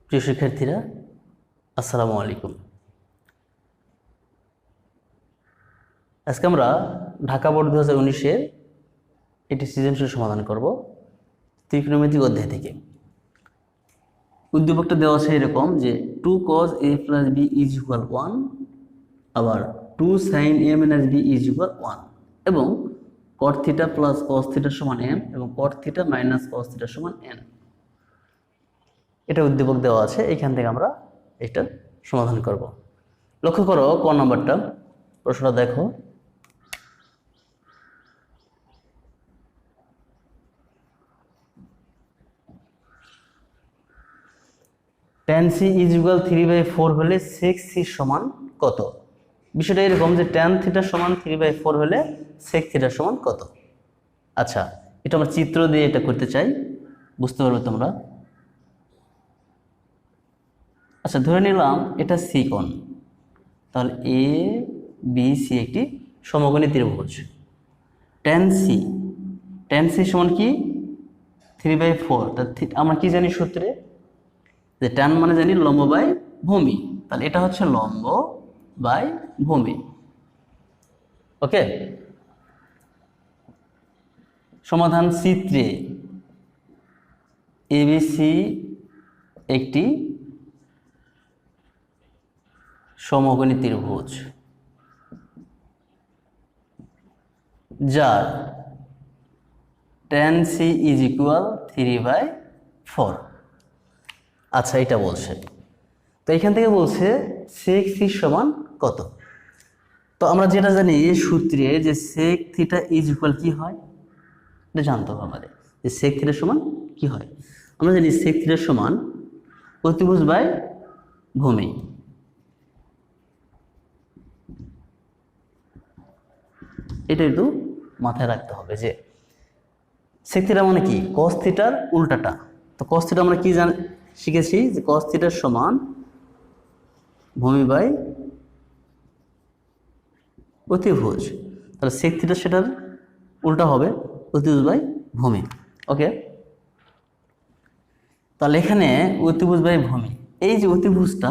প্রিয় শিক্ষার্থীরা, আসসালামু আলাইকুম। আজকে আমরা ঢাকা বোর্ড 2019-এর একটি সৃজনশীল সমাধান করব ত্রিকোণমিতিক অধ্যায় থেকে। উদ্দীপকটা দেওয়া আছে এরকম যে 2 cos a plus b is equal 1, আবার 2 sin a minus b is equal 1 এবং cot theta plus cos theta সমান m এবং cot theta minus cos theta সমান n। এটা উদ্দীপক দেওয়া আছে, এখান থেকে আমরা এটা সমাধান করব। লক্ষ্য করো ক নাম্বারটা, প্রশ্নটা দেখো। tan c is equal 3/4 হলে sec c সমান কত? বিষয়টা এরকম যে tan থিটা সমান 3/4 হলে sec থিটা সমান কত? আচ্ছা, এটা আমরা চিত্র দিয়ে এটা করতে চাই, বুঝতে পারবে তোমরা। আচ্ছা, ধরে নিলাম এটা সি কোণ, তাহলে এ বি সি একটি সমকোণী ত্রিভুজ। tan c সমান কি 3/4। আমরা কি জানি সূত্রে, যে tan মানে জানি লম্ব বাই ভূমি, তাহলে এটা হচ্ছে লম্ব বাই ভূমি। ওকে, সমাধান চিত্রে এবিসি একটি সমকোণী ত্রিভুজ যার tan c is equal 3/4। আচ্ছা, এটা বলছে, তো এখান থেকে বলছে sec c সমান কত? তো আমরা যেটা জানি সূত্রে যে sec থিটা ইজ ইকুয়াল কি হয়, এটা জানতে হবে আমাদের, যে sec থিটা সমান কি হয়। আমরা জানি sec থিটা সমান অতিভুজ বাই ভূমি। এটা একটু মাথায় রাখতে হবে যে sec থিটা মানে কি, cos থিটার উল্টাটা। তো cos থিটা আমরা কি শিখেছি যে cos থিটার সমান ভূমি বাই অতিভুজ, তাহলে sec থিটা সেটার উল্টা হবে অতিভুজ বাই ভূমি। ওকে, তাহলে এখানে অতিভুজ বাই ভূমি, এই যে অতিভুজটা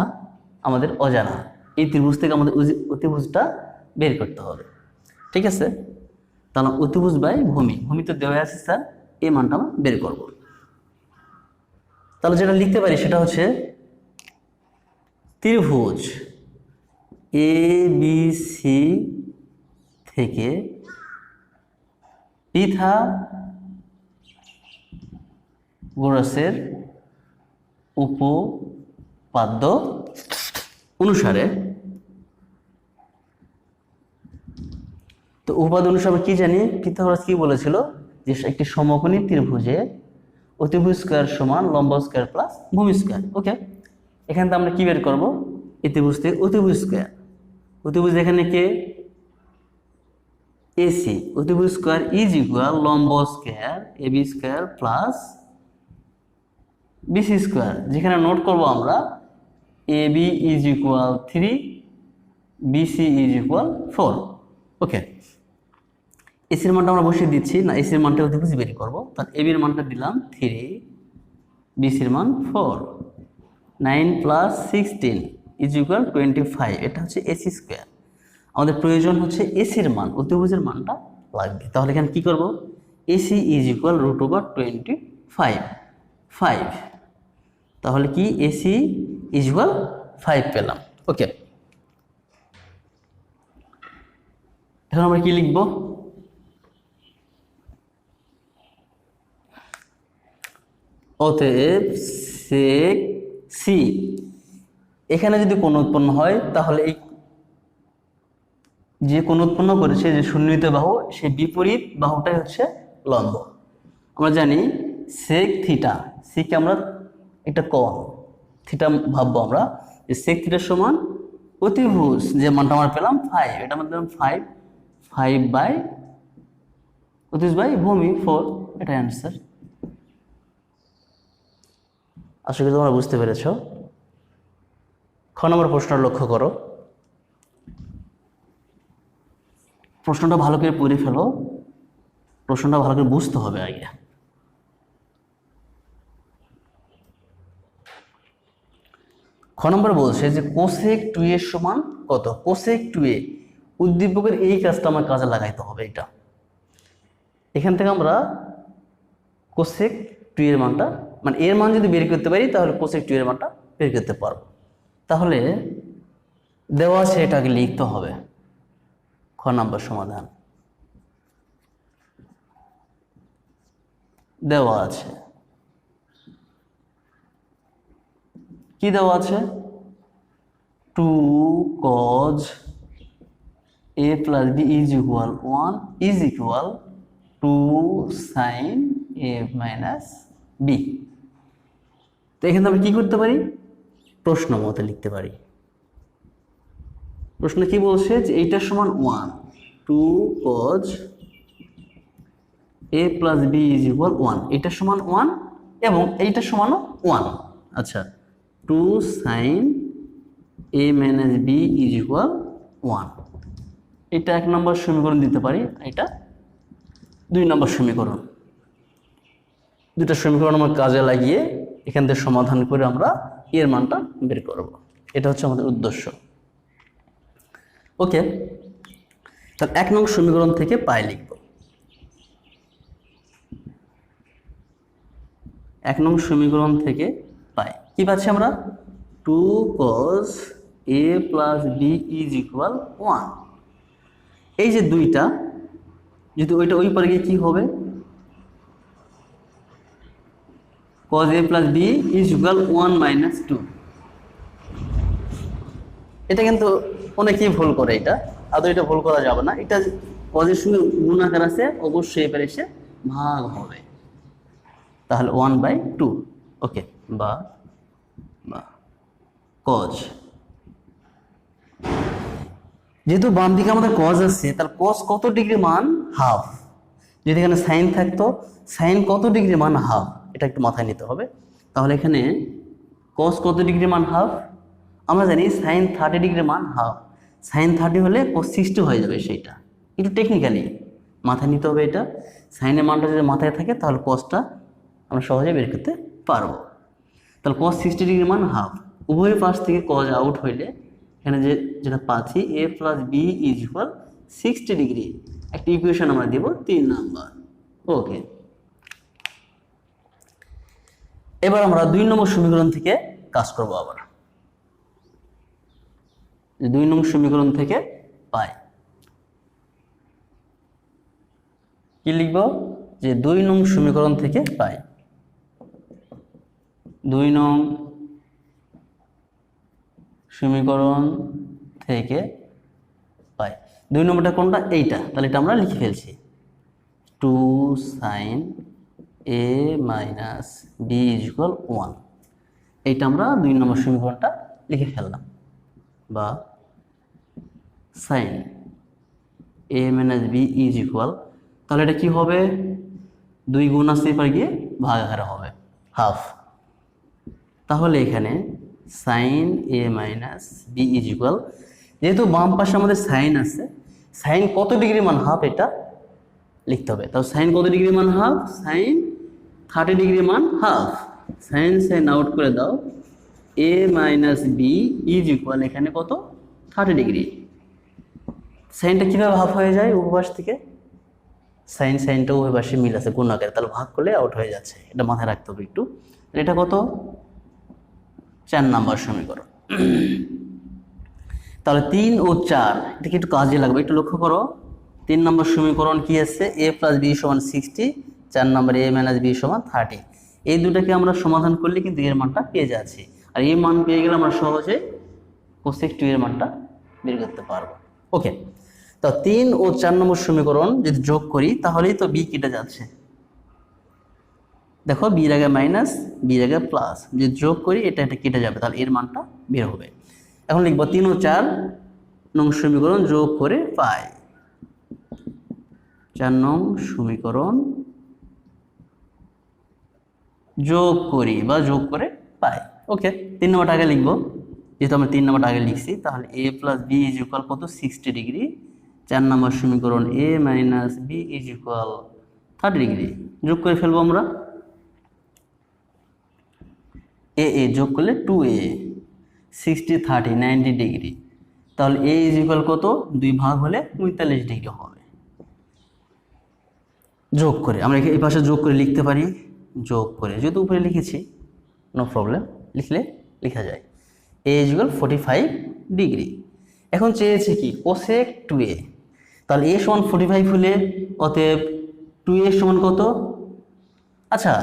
আমাদের অজানা, এই ত্রিভুজ থেকে আমাদের অতিভুজটা বের করতে হবে। ঠিক আছে, তাহলে অতিভুজ বাই ভূমি, ভূমি তো দেওয়া আছে স্যার, এই মানটা আমরা বের করব। তাহলে যেটা লিখতে পারি সেটা হচ্ছে ত্রিভুজ এ বি সি থেকে পিথাগোরাসের উপপাদ্য অনুসারে, তো উপপাদ্য অনুসারে আমরা কি জানি, পিথাগোরাস কি বলেছিল যে একটি সমকোণী ত্রিভুজে অতিভুজ স্কয়ার সমান লম্ব স্কয়ার প্লাস ভূমি স্কয়ার। ওকে, এখান থেকে আমরা কি বের করব, এই ত্রিভুজ থেকে অতিভুজ স্কয়ার। অতিভুজ এখানে কে, এসি, অতিভুজ স্কয়ার ইজ ইকুয়াল লম্ব square AB square plus BC square, যেখানে নোট করব আমরা AB is equal 3, BC is equal 4। Okay, এসির মানটা আমরা বসিয়ে দিচ্ছি না, এসির মানটা অতিভুজ বের করবো, তাহলে এবির মানটা দিলাম 3, বিসির মান 4, 9 প্লাস 16 ইজ ইকুয়াল 25। এটা হচ্ছে এসি স্কয়ার। আমাদের প্রয়োজন হচ্ছে এসির মান, অতিভুজের মানটা লাগবে। তাহলে এখানে কি করব, এসি ইজ ইকুয়াল √25, 5। তাহলে কি এসি ইজ ইকুয়াল 5 পেলাম। ওকে, এখন আমরা কি লিখব, অতএব sec c, এখানে যদি কোণ উৎপন্ন হয় তাহলে এই যে কোণ উৎপন্ন করেছে যে শূন্যিত বাহু, সেই বিপরীত বাহুটাই হচ্ছে লম্ব। আমরা জানি sec থিটা, সিকে আমরা একটা কোণ থিটা ভাববো আমরা, যে sec থিটার সমান অতিভুজ যে মানটা আমরা পেলাম 5, এটা আমরা পেলাম 5 বাই অতিভুজ বাই ভূমি 4। এটা অ্যান্সার। আশা করি তোমরা বুঝতে পেরেছ। খ নম্বর প্রশ্নটা লক্ষ্য করো, প্রশ্নটা ভালো করে পড়ে ফেলো, প্রশ্নটা ভালো করে বুঝতে হবে আগে। নম্বর বলছে যে কোসেক 2a সমান কত? কোসেক 2a উদ্দীপকের এই কাজটা আমার কাজে লাগাইতে হবে। এটা এখান থেকে আমরা কোসেক 2 এর মানটা মানে এর মান যদি বের করতে পারি তাহলে কোসেক 2 এর মানটা বের করতে পারবো। তাহলে দেওয়া আছে, এটাকে লিখতে হবে। খ নম্বর সমাধান দেওয়া আছে, কি দেওয়া আছে? 2 cos a plus b is equal 1 is equal 2 sin a minus b। তো এখানে আমরা কি করতে পারি? প্রশ্ন মতে লিখতে পারি। প্রশ্ন কি বলছে যে এইটার সমান 1, 2 cos a plus b is equal 1, এইটার সমান 1 এবং এইটার সমানও 1। আচ্ছা, 2 sin a minus b is equal 1, এটা 1 নম্বর সমীকরণ দিতে পারি, এটা 2 নম্বর সমীকরণ। দুটা সমীকরণ আমরা কাজে লাগিয়ে এখান থেকে সমাধান করে আমরা এর মানটা বের করব। এটা হচ্ছে আমাদের উদ্দেশ্য। ওকে, তাহলে 1 নং সমীকরণ থেকে পাই লিখব। 1 নং সমীকরণ থেকে পাই কি পাচ্ছি আমরা? 2 cos a plus b is equal 1। এই যে দুইটা, যদি ওইটা ওই পারে গিয়ে কি হবে? cos a plus b is equal 1 minus 2। এটা কিন্তু অনেকেই ভুল করে, এটা আদৌ এটা ভুল করা যাবে না। এটা cos এর সঙ্গে গুণ আকার আছে, অবশ্যই এবার এসে ভাগ হবে, তাহলে 1/2। ওকে, বা cos, যেহেতু বাম দিকে আমাদের cos আছে তাহলে cos কত ডিগ্রি মান? হাফ। যদি এখানে সাইন থাকতো, সাইন কত ডিগ্রি মান? হাফ। এটা একটু মাথায় নিতে হবে। তাহলে এখানে cos কত ডিগ্রি মান? হাফ। আমরা জানি সাইন 30 ডিগ্রি মান হাফ, সাইন 30 হলে cos 60 হয়ে যাবে। সেইটা একটু টেকনিক্যালি মাথায় নিতে হবে। এটা সাইনের মানটা যদি মাথায় থাকে তাহলে cosটা আমরা সহজে বের করতে পারবো। তাহলে cos 60 ডিগ্রি মান হাফ, উভয় পাশ থেকে cos আউট হইলে এখানে যেটা পাচ্ছি a plus b is equal 60 degree, একটা ইকুয়েশন আমরা দিব 3 নাম্বার। ওকে, এবার আমরা 2 নম্বর সমীকরণ থেকে কাজ করব। আবার 2 নং সমীকরণ থেকে পাই কি লিখব? যে 2 নং সমীকরণ থেকে পাই, 2 নং সমীকরণ থেকে পাই। 2 নম্বরটা কোনটা? এইটা। তাহলে এটা আমরা লিখে ফেলছি, 2 sin a minus b is equal 1। এইটা আমরা 2 নম্বর সমীকরণটা লিখে ফেললাম। বা sin a minus b is equal, তাহলে এটা কি হবে? 2 গুণ আসতে পারে গিয়ে ভাগ আকারে হবে, হাফ। তাহলে এখানে sin a minus b is equal, যেহেতু বাম পাশে আমাদের সাইন আছে, সাইন কত ডিগ্রি মান? হাফ, এটা লিখতে হবে। তাহলে সাইন কত ডিগ্রি মান? হাফ। সাইন 30 ডিগ্রি মান হাফ, সাইন সাইন আউট করে দাও, a minus b is equal এখানে কত? 30 ডিগ্রি। সাইনটা কিভাবে হাফ হয়ে যায়? উভয় পাশ থেকে সাইন সাইনটা উভয় পাশে মিল আছে গুণ আকারে, তাহলে ভাগ করলে আউট হয়ে যাচ্ছে। এটা মাথায় রাখতে হবে একটু। এটা কত? 4 নাম্বার সমীকরণ। তাহলে 3 ও 4 এটা কি একটু কাজে লাগবে, একটু লক্ষ্য করো। 3 নম্বর সমীকরণ কি আছে? a plus b সমান 60, 4 নম্বর a minus b সমান 30। এই দুটাকে আমরা সমাধান করলে কিন্তু এর মানটা পেয়ে যাচ্ছি। আর এই মান পেয়ে গেলে আমরা সহজে cosec 2 এর মানটা বের করতে পারবো। ওকে, তো 3 ও 4 নম্বর সমীকরণ যদি যোগ করি তাহলেই তো b কেটে যাচ্ছে। দেখো, b এর আগে মাইনাস, b এর আগে প্লাস, যদি যোগ করি এটা কেটে যাবে, তাহলে এর মানটা বের হবে। এখন লিখব 3 ও 4 নং সমীকরণ যোগ করে পাই। 4 নং সমীকরণ যোগ করি বা যোগ করে পাই। ওকে, 3 নম্বরটা আগে লিখবো, যেহেতু আমরা 3 নম্বরটা আগে লিখছি। তাহলে a plus b is equal কত? 60 ডিগ্রি। 4 নম্বর সমীকরণ a minus b is equal 30 degree. যোগ করে ফেলবো আমরা, a যোগ করলে 2a, 60 30 90 ডিগ্রি, তাহলে এ ইজ ইকুয়াল কত, 2 ভাগ হলে 45 ডিগ্রি হবে। যোগ করে আমরা এই পাশে যোগ করে লিখতে পারি, যোগ করে যেহেতু উপরে লিখেছি নো প্রবলেম, লিখলে লেখা যায় এ ইজ ইকুয়াল 45 ডিগ্রি। এখন চেয়েছে কি কোসেক 2a, তাহলে এ সমান 45 হলে অতএব 2a সমান কত, আচ্ছা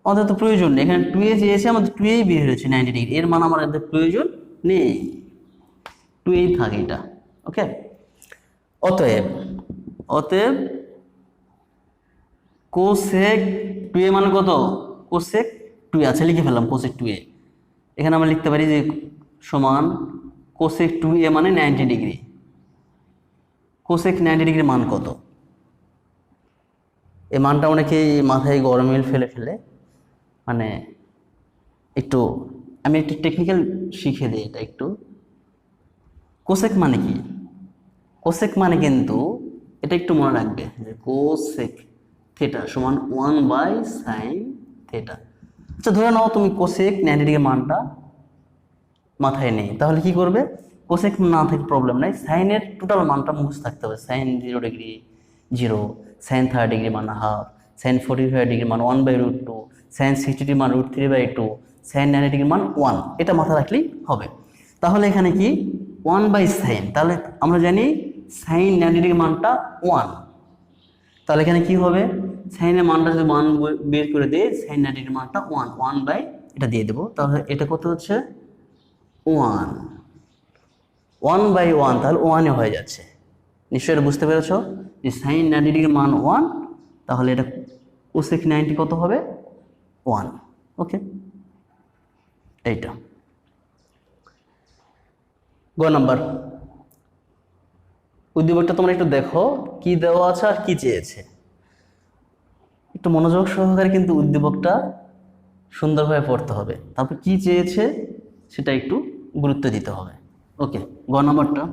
আমাদের তো প্রয়োজন নেই, এখানে 2a চেয়েছে, আমাদের 2a বের হয়েছে 90 ডিগ্রি, এর মান আমাদের প্রয়োজন নেই, 2a থাকে এটা। ওকে, অতএব কোসেক 2a মানে কত, কোসেক 2a আছে লিখে ফেললাম, কোসেক 2a এখানে আমরা লিখতে পারি যে সমান কোসেক 2a মানে 90 ডিগ্রি। কোসেক 90 ডিগ্রির মান কত, এই মানটা অনেকে মাথায় গরমিল ফেলে মানে একটু আমি একটু টেকনিক্যাল শিখে দিই এটা একটু। কোসেক মানে কি, কোসেক মানে কিন্তু এটা একটু মনে রাখবে যে কোসেক থিটা সমান 1/sin থিটা। আচ্ছা ধরে নাও তুমি কোসেক 90 ডিগ্রির মানটা মাথায় নেই, তাহলে কি করবে, কোসেক না থেকে প্রবলেম নাই, সাইনের টোটাল মানটা মুখস্থ থাকতে হবে। সাইন 0 ডিগ্রি 0, সাইন 30 ডিগ্রি মান হাফ, সাইন 45 ডিগ্রি মান 1/√2, সাইন 60 ডিগ্রি মান √3/2, সাইন 90 ডিগ্রি মান 1, এটা মাথা রাখলেই হবে। তাহলে এখানে কি 1/sin, তাহলে আমরা জানি সাইন 90 ডিগ্রি মানটা 1, তাহলে এখানে কি হবে, সাইনের মানটা যদি 1 বের করে দেয়, সাইন 90 ডিগ্রি মানটা 1 বাই এটা দিয়ে দেবো, তাহলে এটা কত হচ্ছে 1/1, তাহলে 1 হয়ে যাচ্ছে। নিশ্চয়ই এটা বুঝতে পেরেছ যে সাইন 90 ডিগ্রির মান 1, তাহলে এটা কোসেক 90 কত হবে 1। ওকে, এইটা গ নাম্বার। উদ্দীপকটা তোমরা একটু দেখো কি দেওয়া আছে আর কি চেয়েছে, একটু মনোযোগ সহকারে কিন্তু উদ্দীপকটা সুন্দরভাবে পড়তে হবে, তারপর কি চেয়েছে সেটা একটু গুরুত্ব দিতে হবে। ওকে, গ নম্বরটা,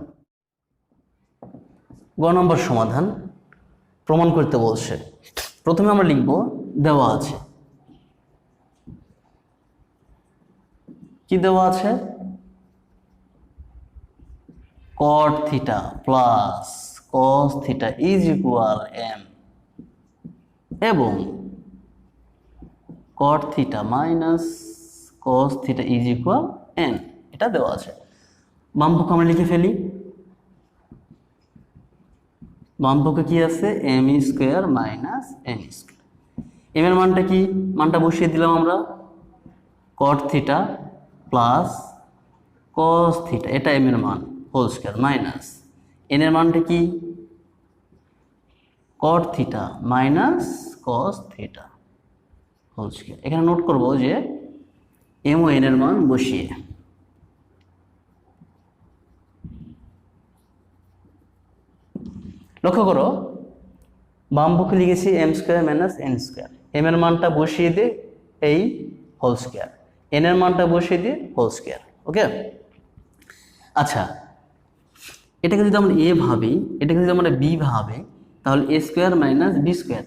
গ নম্বর সমাধান প্রমাণ করতে বলছে। প্রথমে আমরা লিখব দেওয়া আছে, কি দেওয়া আছে, cot theta plus cos theta is equal m এবং cot theta minus cos theta is equal n, এটা দেওয়া আছে। বাম পক্ষে আমরা লিখে ফেলি, বাম পক্ষে কি আছে m square minus n square, m এর মানটা কি, মানটা বসিয়ে দিলাম আমরা, cot theta plus cos theta, এটা m এর মান হোল স্কয়ার মাইনাস n এর মানটা কি cot theta minus cos theta whole square. এখানে নোট করব যে m ও n এর মান বসিয়ে, লক্ষ্য করো বাম পক্ষে লিখেছি m square minus n square, m এর মানটা বসিয়ে দে এই হোল স্কয়ার, n এর মানটা বসিয়ে দিয়ে হোল স্কয়ার। ওকে, আচ্ছা এটাকে যদি আমরা a ভাবি, এটাকে যদি আমরা b ভাবে, তাহলে a square minus b square,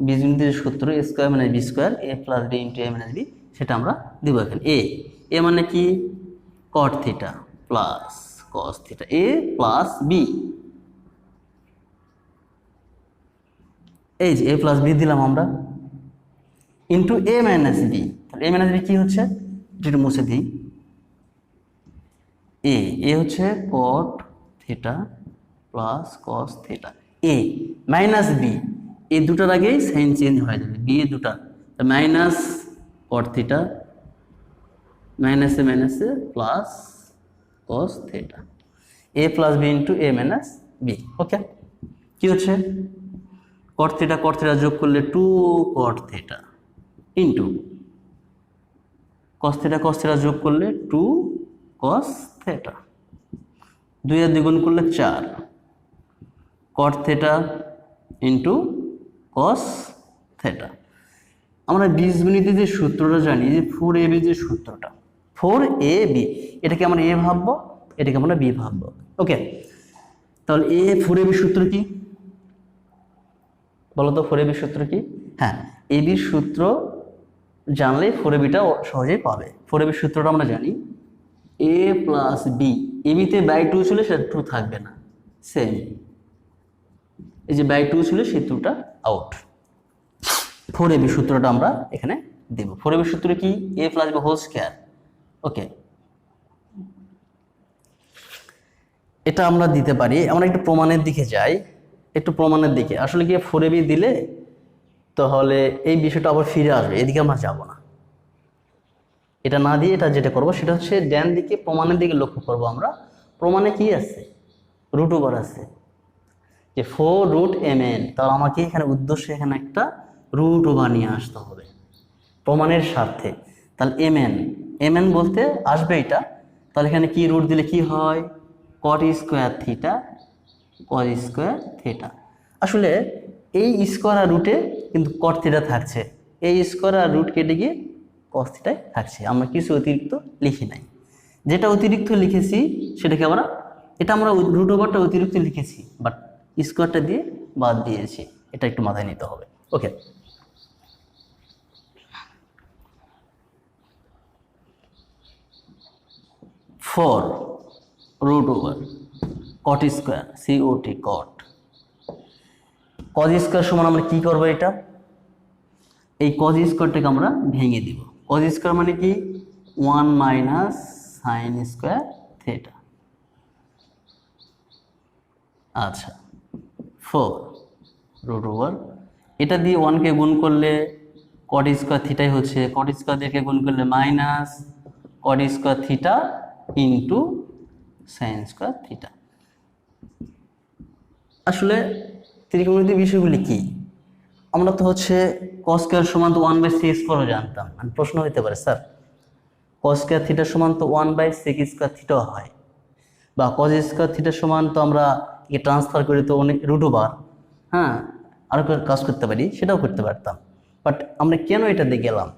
বীজগণিতের সূত্র a square minus b square, a plus b into a minus b, সেটা আমরা দিব এখানে। a মানে কি cot theta plus cos theta, a plus b, এই যে a প্লাস b দিলাম আমরা, ইন্টু a মাইনাস b, তাহলে a মাইনাস b কি হচ্ছে, যেটা মুছে দিই, a হচ্ছে cot theta plus cos theta, a minus b, এই দুটার আগেই সাইন চেঞ্জ হয়ে যাবে, b এ দুটা মাইনাস cot থিটা মাইনাসে মাইনাসে plus cos theta, a plus b into a minus b। ওকে, কি হচ্ছে cot থিটা যোগ করলে 2 cot theta into cos theta যোগ করলে 2 cos থিটা, 2 আর 2 গুণ করলে 4 cot theta into cos theta. আমরা বীজগণিতের যে সূত্রটা জানি যে 4ab যে সূত্রটা, 4ab, এটাকে আমরা a ভাববো, এটাকে আমরা b ভাববো। ওকে, তাহলে 4ab সূত্র কি বলো তো, 4ab সূত্র কি? হ্যাঁ, ab সূত্র জানলে 4ab টা সহজেই পাবে। 4ab সূত্রটা আমরা জানি এ প্লাস বি, এবিতে বাই টু ছিল সেটা টু থাকবে না, সেম এই যে বাই টু ছিল সেই টুটা আউট। 4ab সূত্রটা আমরা এখানে দেব। 4ab সূত্র কি? এ প্লাস বি হোল স্কয়ার। ওকে, এটা আমরা দিতে পারি। আমরা একটু প্রমাণের দিকে যাই, একটু প্রমাণের দিকে। আসলে কি 4ab দিলে তাহলে এই বিষয়টা আবার ফিরে আসবে, এদিকে আমরা যাব না। এটা না দিয়ে এটা যেটা করব সেটা হচ্ছে ডান দিকে প্রমাণের দিকে লক্ষ্য করব আমরা। প্রমাণে কি আছে? রুট ওভার আছে, যে 4√mn। তাহলে আমাকে এখানে উদ্দেশ্য এখানে একটা রুট ওভার নিয়ে আসতে হবে প্রমাণের স্বার্থে। তাহলে mn বলতে আসবে এটা। তাহলে এখানে কি রুট দিলে কি হয়? cot square theta, cos square theta. আসলে এই স্কোয়ার আর রুটে কিন্তু cot থিটা থাকছে, এই স্কোয়ার আর রুট কেটে গিয়ে cos থিটাই থাকছে। আমরা কিছু অতিরিক্ত লিখি নাই। যেটা অতিরিক্ত লিখেছি সেটাকে আমরা, এটা আমরা রুট ওভারটা অতিরিক্ত লিখেছি, বাট স্কোয়ারটা দিয়ে বাদ দিয়েছি। এটা একটু মাথায় নিতে হবে। Okay, four root over cot square COT cot। cos square সমান আমরা কি করবো? এটা এই cos স্কোয়ারটাকে আমরা ভেঙে দিব। cos স্কোয়ার মানে কি? 1 মাইনাস সাইন স্কোয়ার থিটা। আচ্ছা, 4 রুট ওভার, এটা দিয়ে 1কে গুণ করলে cot স্কোয়ার থিটাই হচ্ছে, cot স্কোয়ার দিয়ে গুণ করলে minus cot square theta into sine square theta. আসলে ত্রিকোণমিতির বিষয়গুলি কি? আমরা তো হচ্ছে cos স্কয়ার সমান তো 1/sec² জানতাম। মানে প্রশ্ন হতে পারে, স্যার cos স্কয়ার থিটা সমান তো 1/sec² থিটাও হয়, বা cos স্কয়ার থিটা সমান তো আমরা একে ট্রান্সফার করে তো অনেক রুট ওভার, হ্যাঁ আরও কাজ করতে পারি, সেটাও করতে পারতাম। বাট আমরা কেন এটা দিয়ে গেলাম?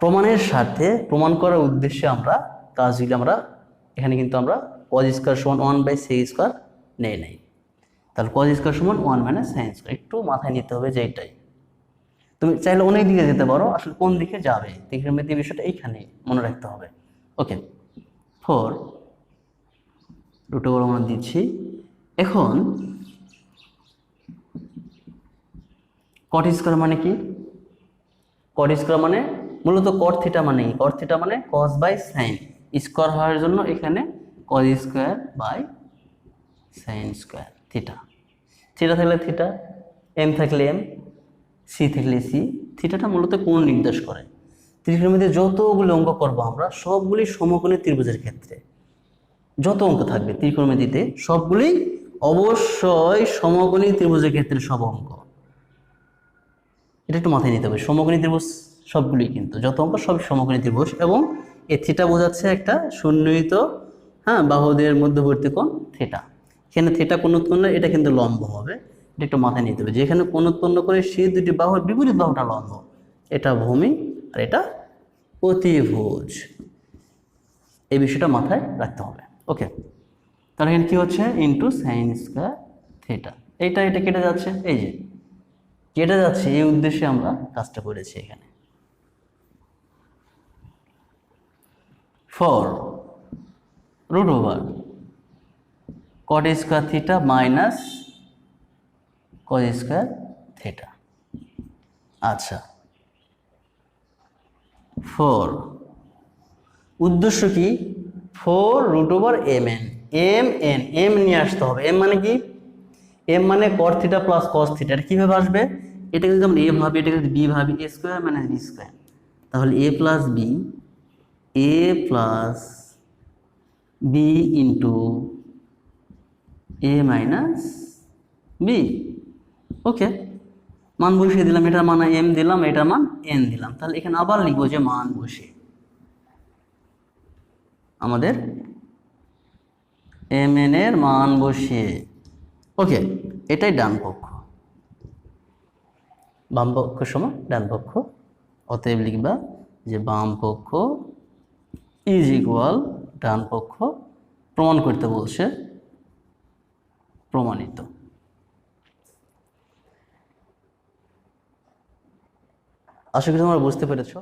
প্রমাণের স্বার্থে, প্রমাণ করার উদ্দেশ্যে আমরা কাজগুলি আমরা এখানে কিন্তু আমরা cos স্কয়ার সমান 1/sec² নেই। তাহলে cos স্কয়ার সমান 1 মাইনাস সাইন স্কয়ার। একটু মাথায় নিতে হবে যে এইটাই। তুমি চাইলে অনেক দিকে যেতে পারো, আসলে কোন দিকে যাবে ত্রিকোণমিতির বিষয়টা এইখানে মনে রাখতে হবে। ওকে, 4 রুট ওভার আমরা দিচ্ছি। এখন cot স্কয়ার মানে কি? cot স্কয়ার মানে মূলত cot থিটা মানে কি? cot থিটা মানে cos বাই সাইন, স্কয়ার হওয়ার জন্য এখানে cos square by sine square theta. Theta থাকলে থিটা, এম থাকলে এম, সি থাকলে সি। থিটাটা মূলত কোণ নির্দেশ করে। ত্রিকোণমিতিতে যতগুলো অঙ্ক করবো আমরা সবগুলি সমকোণী ত্রিভুজের ক্ষেত্রে যত অঙ্ক থাকবে ত্রিকোণমিতিতে সবগুলি অবশ্যই সমকোণী ত্রিভুজের ক্ষেত্রে সব অঙ্ক। এটা একটু মাথায় নিতে হবে। সমকোণী ত্রিভুজ সবগুলি কিন্তু যত অঙ্ক সব সমকোণী ত্রিভুজ, এবং এই থিটা বোঝাচ্ছে একটা সন্নিহিত বাহুদের মধ্যবর্তী কোণ থিটা। এখানে থিটা কোণ উৎপন্ন, এটা কিন্তু লম্ব হবে। এটা একটু মাথায় নিতে হবে, যেখানে কোণ উৎপন্ন করে সেই দুটি বাহুর বিপরীত বাহুটা লম্ব। এটা ভূমি আর এটা অতিভুজ। এই বিষয়টা মাথায় রাখতে হবে। ওকে, তাহলে এখানে কি হচ্ছে? Into sign square theta. এটা কেটে যাচ্ছে, এই যে কেটে যাচ্ছে, এই উদ্দেশ্যে আমরা কাজটা করেছি এখানে। 4 root over cot square theta minus cos square theta. আচ্ছা, 4 উদ্দেশ্য কি? 4 রুট ওভার mn। এম নিয়ে আসতে হবে। এম মানে কি? এম মানে cot theta plus cos theta. এটা কীভাবে আসবে? এটা যদি আমরা এ ভাবি, এটা যদি বি ভাবি, এ স্কোয়ার মাইনাস বি স্কোয়ার। তাহলে এ প্লাস বি ইন্টু এ মাইনাস বি। ওকে, মান বসিয়ে দিলাম। এটার মান এম দিলাম, এটার মান এন দিলাম। তাহলে এখানে আবার লিখবো যে মান বসে আমাদের এম এন এর মান বসিয়ে। ওকে, এটাই ডান পক্ষ, বাম পক্ষ সমান ডান পক্ষ। অতএব লিখবা যে বাম পক্ষ ইজ ইকুয়াল ডান পক্ষ। প্রমাণ করতে বলছে, প্রমাণিত। আশা করি তোমরা বুঝতে পেরেছো।